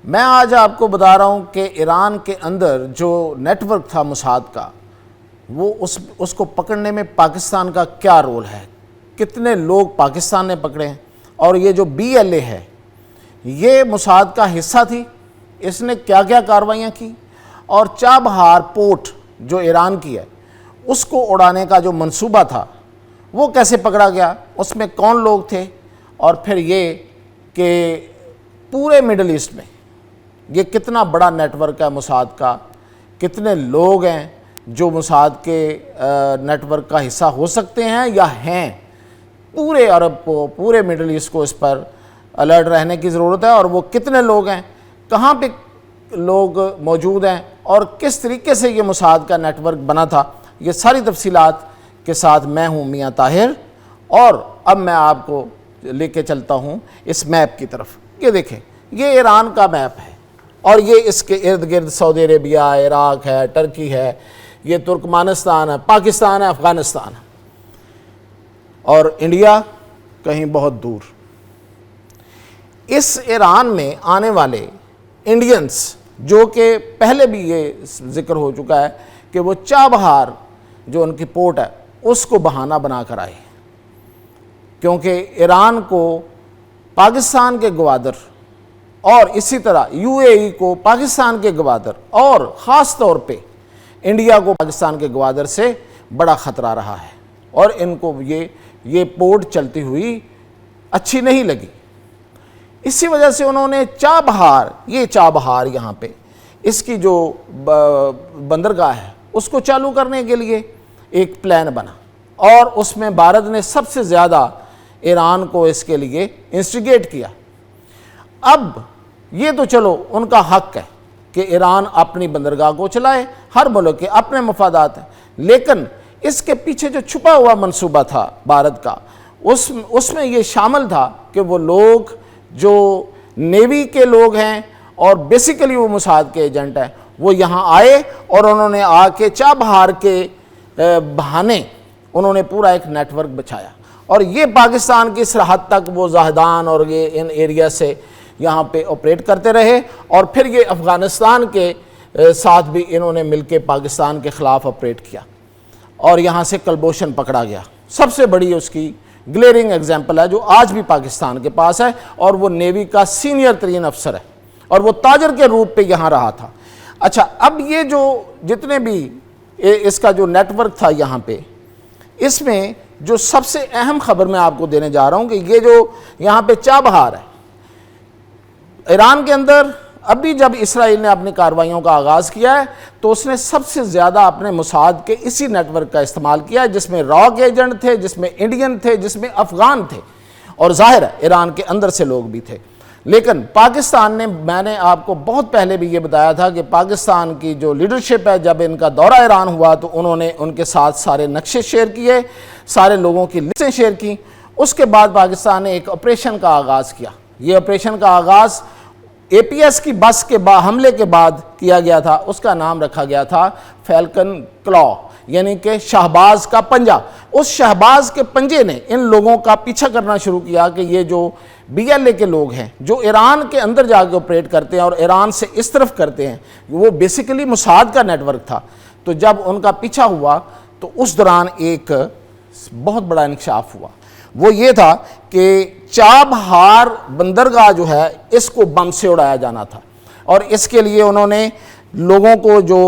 میں آج آپ کو بتا رہا ہوں کہ ایران کے اندر جو نیٹ ورک تھا موساد کا، وہ اس کو پکڑنے میں پاکستان کا کیا رول ہے، کتنے لوگ پاکستان نے پکڑے ہیں، اور یہ جو بی ایل اے ہے یہ موساد کا حصہ تھی، اس نے کیا کیا کارروائیاں کی، اور چابہار پورٹ جو ایران کی ہے اس کو اڑانے کا جو منصوبہ تھا وہ کیسے پکڑا گیا، اس میں کون لوگ تھے، اور پھر یہ کہ پورے مڈل ایسٹ میں یہ کتنا بڑا نیٹ ورک ہے موساد کا، کتنے لوگ ہیں جو موساد کے نیٹ ورک کا حصہ ہو سکتے ہیں یا ہیں۔ پورے عرب کو، پورے مڈل ایسٹ کو اس پر الرٹ رہنے کی ضرورت ہے، اور وہ کتنے لوگ ہیں، کہاں پہ لوگ موجود ہیں، اور کس طریقے سے یہ موساد کا نیٹ ورک بنا تھا۔ یہ ساری تفصیلات کے ساتھ میں ہوں میاں طاہر، اور اب میں آپ کو لے کے چلتا ہوں اس میپ کی طرف۔ یہ دیکھیں، یہ ایران کا میپ ہے، اور یہ اس کے ارد گرد سعودی عربیہ، عراق ہے، ٹرکی ہے، یہ ترکمانستان ہے، پاکستان ہے، افغانستان ہے، اور انڈیا کہیں بہت دور۔ اس ایران میں آنے والے انڈینز، جو کہ پہلے بھی یہ ذکر ہو چکا ہے کہ وہ چابہار جو ان کی پورٹ ہے اس کو بہانہ بنا کر آئے، کیونکہ ایران کو پاکستان کے گوادر اور اسی طرح یو اے ای کو پاکستان کے گوادر اور خاص طور پہ انڈیا کو پاکستان کے گوادر سے بڑا خطرہ رہا ہے، اور ان کو یہ پورٹ چلتی ہوئی اچھی نہیں لگی۔ اسی وجہ سے انہوں نے چابہار یہاں پہ اس کی جو بندرگاہ ہے اس کو چالو کرنے کے لیے ایک پلان بنا، اور اس میں بھارت نے سب سے زیادہ ایران کو اس کے لیے انسٹیگیٹ کیا۔ اب یہ تو چلو ان کا حق ہے کہ ایران اپنی بندرگاہ کو چلائے، ہر ملک کے اپنے مفادات ہیں، لیکن اس کے پیچھے جو چھپا ہوا منصوبہ تھا بھارت کا، اس میں یہ شامل تھا کہ وہ لوگ جو نیوی کے لوگ ہیں اور بیسیکلی وہ موساد کے ایجنٹ ہیں، وہ یہاں آئے اور انہوں نے آ کے چابہار کے بہانے انہوں نے پورا ایک نیٹ ورک بچھایا، اور یہ پاکستان کی سرحد تک وہ زاہدان اور یہ ان ایریا سے یہاں پہ آپریٹ کرتے رہے، اور پھر یہ افغانستان کے ساتھ بھی انہوں نے مل کے پاکستان کے خلاف آپریٹ کیا، اور یہاں سے کلبوشن پکڑا گیا۔ سب سے بڑی اس کی گلیرنگ ایگزامپل ہے جو آج بھی پاکستان کے پاس ہے، اور وہ نیوی کا سینئر ترین افسر ہے، اور وہ تاجر کے روپ پہ یہاں رہا تھا۔ اچھا، اب یہ جو جتنے بھی اس کا جو نیٹ ورک تھا یہاں پہ، اس میں جو سب سے اہم خبر میں آپ کو دینے جا رہا ہوں کہ یہ جو یہاں پہ چابہار ہے ایران کے اندر، ابھی جب اسرائیل نے اپنی کارروائیوں کا آغاز کیا ہے تو اس نے سب سے زیادہ اپنے موساد کے اسی نیٹ ورک کا استعمال کیا ہے، جس میں راک ایجنٹ تھے، جس میں انڈین تھے، جس میں افغان تھے، اور ظاہر ہے ایران کے اندر سے لوگ بھی تھے۔ لیکن پاکستان نے، میں نے آپ کو بہت پہلے بھی یہ بتایا تھا کہ پاکستان کی جو لیڈرشپ ہے، جب ان کا دورہ ایران ہوا تو انہوں نے ان کے ساتھ سارے نقشے شیئر کیے، سارے لوگوں کی لسٹیں شیئر کی۔ اس کے بعد پاکستان نے ایک آپریشن کا آغاز کیا۔ یہ آپریشن کا آغاز اے پی ایس کی بس کے حملے کے بعد کیا گیا تھا، اس کا نام رکھا گیا تھا فیلکن کلا، یعنی کہ شہباز کا پنجہ۔ اس شہباز کے پنجے نے ان لوگوں کا پیچھا کرنا شروع کیا کہ یہ جو بی ایل اے کے لوگ ہیں جو ایران کے اندر جا کے آپریٹ کرتے ہیں اور ایران سے اس طرف کرتے ہیں، وہ بیسیکلی موساد کا نیٹ ورک تھا۔ تو جب ان کا پیچھا ہوا تو اس دوران ایک بہت بڑا انکشاف ہوا، وہ یہ تھا کہ چابہار بندرگاہ جو ہے اس کو بم سے اڑایا جانا تھا، اور اس کے لیے انہوں نے لوگوں کو جو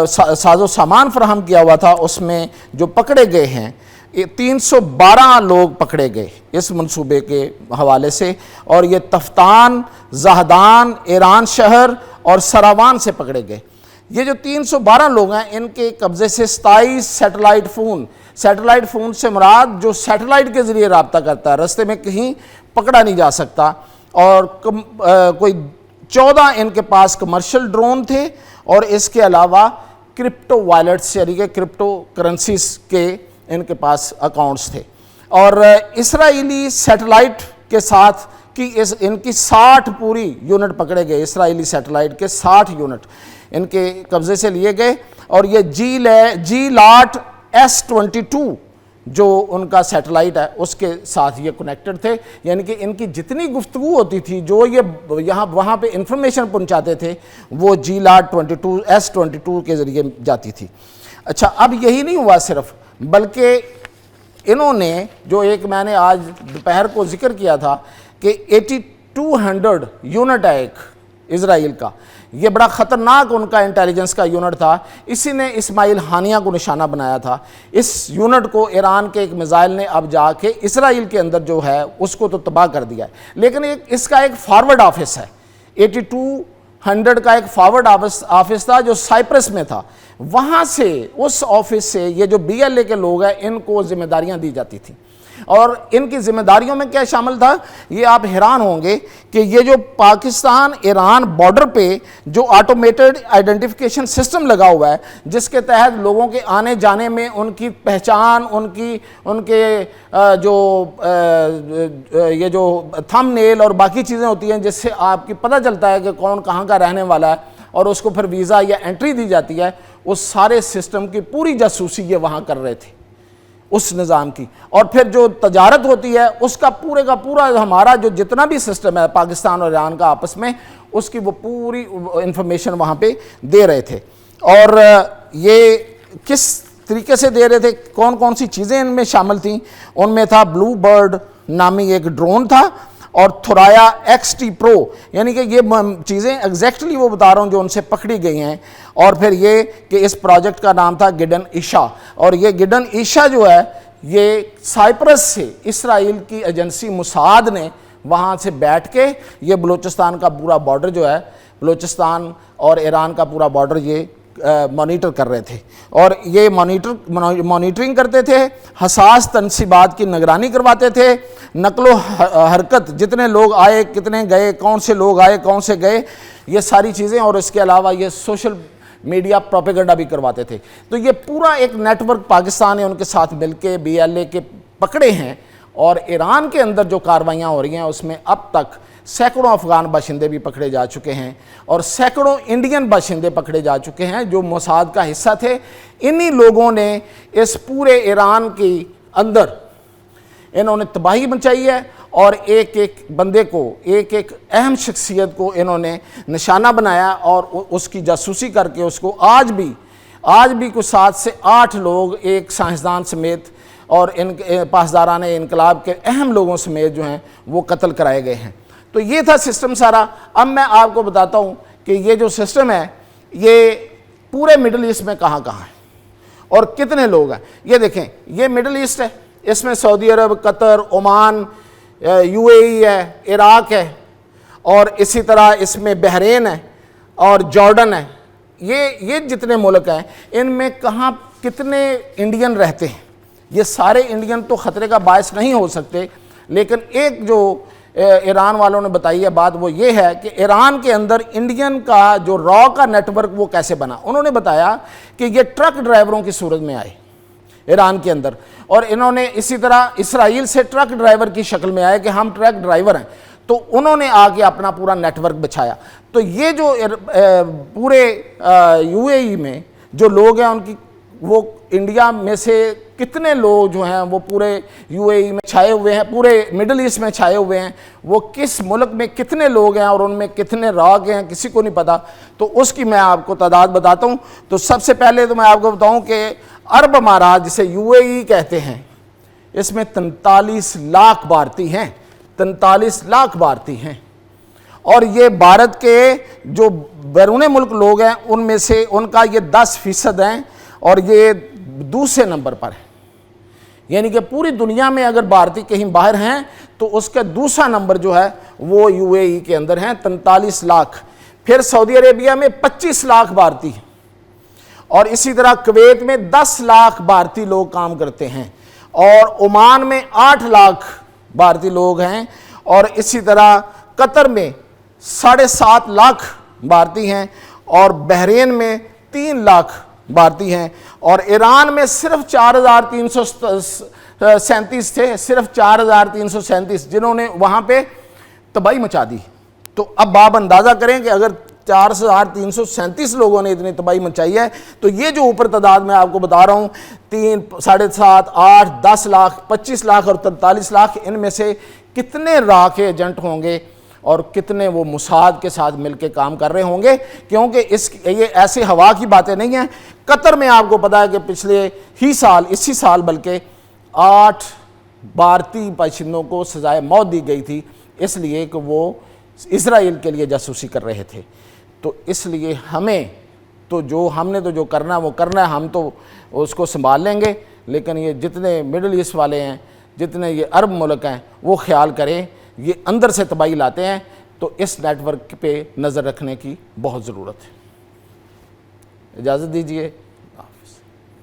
ساز و سامان فراہم کیا ہوا تھا، اس میں جو پکڑے گئے ہیں 312 لوگ پکڑے گئے اس منصوبے کے حوالے سے، اور یہ تفتان، زاہدان، ایران شہر اور سراوان سے پکڑے گئے۔ یہ جو 312 لوگ ہیں، ان کے قبضے سے 27 سیٹلائٹ فون سے مراد جو سیٹلائٹ کے ذریعے رابطہ کرتا ہے، رستے میں کہیں پکڑا نہیں جا سکتا، اور کوئی 14 ان کے پاس کمرشل ڈرون تھے، اور اس کے علاوہ کرپٹو وائلٹس یعنی کہ کرپٹو کرنسیز کے ان کے پاس اکاؤنٹس تھے، اور اسرائیلی سیٹلائٹ کے ساتھ ان کی 60 پوری یونٹ پکڑے گئے۔ اسرائیلی سیٹلائٹ کے 60 یونٹ ان کے قبضے سے لیے گئے، اور یہ جی لاٹ S-22 جو ان کا سیٹلائٹ ہے اس کے ساتھ یہ کنیکٹڈ تھے، یعنی کہ ان کی جتنی گفتگو ہوتی تھی، جو یہ وہاں پہ انفارمیشن پہنچاتے تھے، وہ GLAD-22 S-22 کے ذریعے جاتی تھی۔ اچھا، اب یہی نہیں ہوا صرف، بلکہ انہوں نے جو ایک میں نے آج دوپہر کو ذکر کیا تھا کہ 8200 یونٹ ہے ایک اسرائیل کا، یہ بڑا خطرناک ان کا انٹیلیجنس کا یونٹ تھا، اسی نے اسماعیل ہانیہ کو نشانہ بنایا تھا۔ اس یونٹ کو ایران کے ایک میزائل نے اب جا کے اسرائیل کے اندر جو ہے اس کو تو تباہ کر دیا ہے، لیکن اس کا ایک فارورڈ آفس ہے، 8200 کا ایک فارورڈ آفس تھا جو سائپرس میں تھا، وہاں سے اس آفس سے یہ جو BLA کے لوگ ہیں ان کو ذمہ داریاں دی جاتی تھیں، اور ان کی ذمہ داریوں میں کیا شامل تھا، یہ آپ حیران ہوں گے کہ یہ جو پاکستان ایران بارڈر پہ جو آٹومیٹڈ آئیڈینٹیفیکیشن سسٹم لگا ہوا ہے، جس کے تحت لوگوں کے آنے جانے میں ان کی پہچان، ان کے یہ جو تھم نیل اور باقی چیزیں ہوتی ہیں جس سے آپ کی پتہ چلتا ہے کہ کون کہاں کا رہنے والا ہے، اور اس کو پھر ویزا یا انٹری دی جاتی ہے، اس سارے سسٹم کی پوری جاسوسی یہ وہاں کر رہے تھے اس نظام کی۔ اور پھر جو تجارت ہوتی ہے اس کا پورے کا پورا ہمارا جو جتنا بھی سسٹم ہے پاکستان اور ایران کا آپس میں، اس کی وہ پوری انفارمیشن وہاں پہ دے رہے تھے۔ اور یہ کس طریقے سے دے رہے تھے، کون کون سی چیزیں ان میں شامل تھیں، ان میں تھا بلو برڈ نامی ایک ڈرون تھا، اور تھورایا XT Pro، یعنی کہ یہ چیزیں ایگزیکٹلی وہ بتا رہا ہوں جو ان سے پکڑی گئی ہیں۔ اور پھر یہ کہ اس پروجیکٹ کا نام تھا گڈن ایشا، اور یہ گڈن ایشا جو ہے یہ سائپرس سے اسرائیل کی ایجنسی موساد نے وہاں سے بیٹھ کے یہ بلوچستان کا پورا بارڈر جو ہے، بلوچستان اور ایران کا پورا بارڈر یہ مانیٹر کر رہے تھے، اور یہ مانیٹرنگ کرتے تھے، حساس تنصیبات کی نگرانی کرواتے تھے، نقل و حرکت، جتنے لوگ آئے، کتنے گئے، کون سے لوگ آئے، کون سے گئے، یہ ساری چیزیں، اور اس کے علاوہ یہ سوشل میڈیا پروپیگنڈا بھی کرواتے تھے۔ تو یہ پورا ایک نیٹ ورک پاکستان نے ان کے ساتھ مل کے BLA کے پکڑے ہیں، اور ایران کے اندر جو کاروائیاں ہو رہی ہیں اس میں اب تک سینکڑوں افغان باشندے بھی پکڑے جا چکے ہیں، اور سینکڑوں انڈین باشندے پکڑے جا چکے ہیں جو موساد کا حصہ تھے۔ انہی لوگوں نے اس پورے ایران کے اندر انہوں نے تباہی مچائی ہے، اور ایک ایک بندے کو، ایک ایک اہم شخصیت کو انہوں نے نشانہ بنایا، اور اس کی جاسوسی کر کے اس کو آج بھی کچھ 7 سے 8 لوگ، ایک سائنسدان سمیت اور ان پاسداران انقلاب کے اہم لوگوں سمیت جو ہیں وہ قتل کرائے گئے ہیں۔ تو یہ تھا سسٹم سارا۔ اب میں آپ کو بتاتا ہوں کہ یہ جو سسٹم ہے یہ پورے مڈل ایسٹ میں کہاں کہاں ہے اور کتنے لوگ ہیں۔ یہ دیکھیں، یہ مڈل ایسٹ ہے، اس میں سعودی عرب، قطر، عمان، UAE ہے، عراق ہے، اور اسی طرح اس میں بحرین ہے اور جارڈن ہے۔ یہ جتنے ملک ہیں ان میں کہاں کتنے انڈین رہتے ہیں۔ یہ سارے انڈین تو خطرے کا باعث نہیں ہو سکتے، لیکن ایک جو ایران والوں نے بتائی ہے بات، وہ یہ ہے کہ ایران کے اندر انڈین کا جو را کا نیٹ ورک وہ کیسے بنا۔ انہوں نے بتایا کہ یہ ٹرک ڈرائیوروں کی صورت میں آئے ایران کے اندر، اور انہوں نے اسی طرح اسرائیل سے ٹرک ڈرائیور کی شکل میں آئے کہ ہم ٹرک ڈرائیور ہیں، تو انہوں نے آ کے اپنا پورا نیٹ ورک بچھایا۔ تو یہ جو پورے UAE میں جو لوگ ہیں ان کی، وہ انڈیا میں سے کتنے لوگ جو ہیں وہ پورے UAE میں چھائے ہوئے ہیں، پورے مڈل ایسٹ میں چھائے ہوئے ہیں، وہ کس ملک میں کتنے لوگ ہیں اور ان میں کتنے راگ ہیں کسی کو نہیں پتا۔ تو اس کی میں آپ کو تعداد بتاتا ہوں۔ تو سب سے پہلے تو میں آپ کو بتاؤں کہ عرب امارات جسے UAE کہتے ہیں، اس میں 43 لاکھ بھارتی ہیں، 43 لاکھ بھارتی ہیں، اور یہ بھارت کے جو بیرون ملک لوگ ہیں ان میں سے ان کا یہ 10% ہیں، اور یہ دوسرے نمبر پر ہے۔ یعنی کہ پوری دنیا میں اگر بھارتی کہیں باہر ہیں تو اس کا دوسرا نمبر جو ہے وہ UAE کے اندر ہیں، 43 لاکھ۔ پھر سعودی عربیہ میں 25 لاکھ بھارتی ہیں، اور اسی طرح کویت میں 10 لاکھ بھارتی لوگ کام کرتے ہیں، اور عمان میں 8 لاکھ بھارتی لوگ ہیں، اور اسی طرح قطر میں 7.5 لاکھ بھارتی ہیں، اور بحرین میں 3 لاکھ بھارتی ہیں، اور ایران میں صرف 4337 تھے، صرف 4337 جنہوں نے وہاں پہ تباہی مچا دی۔ تو اب آپ اندازہ کریں کہ اگر 4,337 لوگوں نے اتنی تباہی مچائی ہے. تو یہ جو اوپر تعداد میں آپ کو بتا رہا ہوں 3, 7.5, 8, 10 لاکھ, 25 لاکھ اور 43 لاکھ, ان میں سے کتنے را کے ایجنٹ ہوں گے اور کتنے وہ موساد کے ساتھ مل کے کام کر رہے ہوں گے, کیونکہ یہ ایسے ہوا کی باتیں نہیں ہیں. قطر میں آپ کو پتا ہے کہ پچھلے ہی سال, اسی سال بلکہ 8 بھارتی باشندوں کو سزائے موت دی گئی تھی اس لیے کہ وہ اسرائیل کے لیے جاسوسی کر رہے تھے. تو اس لیے ہمیں تو ہم نے جو کرنا ہے وہ کرنا ہے, ہم تو اس کو سنبھال لیں گے, لیکن یہ جتنے مڈل ایسٹ والے ہیں, جتنے یہ عرب ملک ہیں, وہ خیال کریں, یہ اندر سے تباہی لاتے ہیں. تو اس نیٹ ورک پہ نظر رکھنے کی بہت ضرورت ہے. اجازت دیجیے.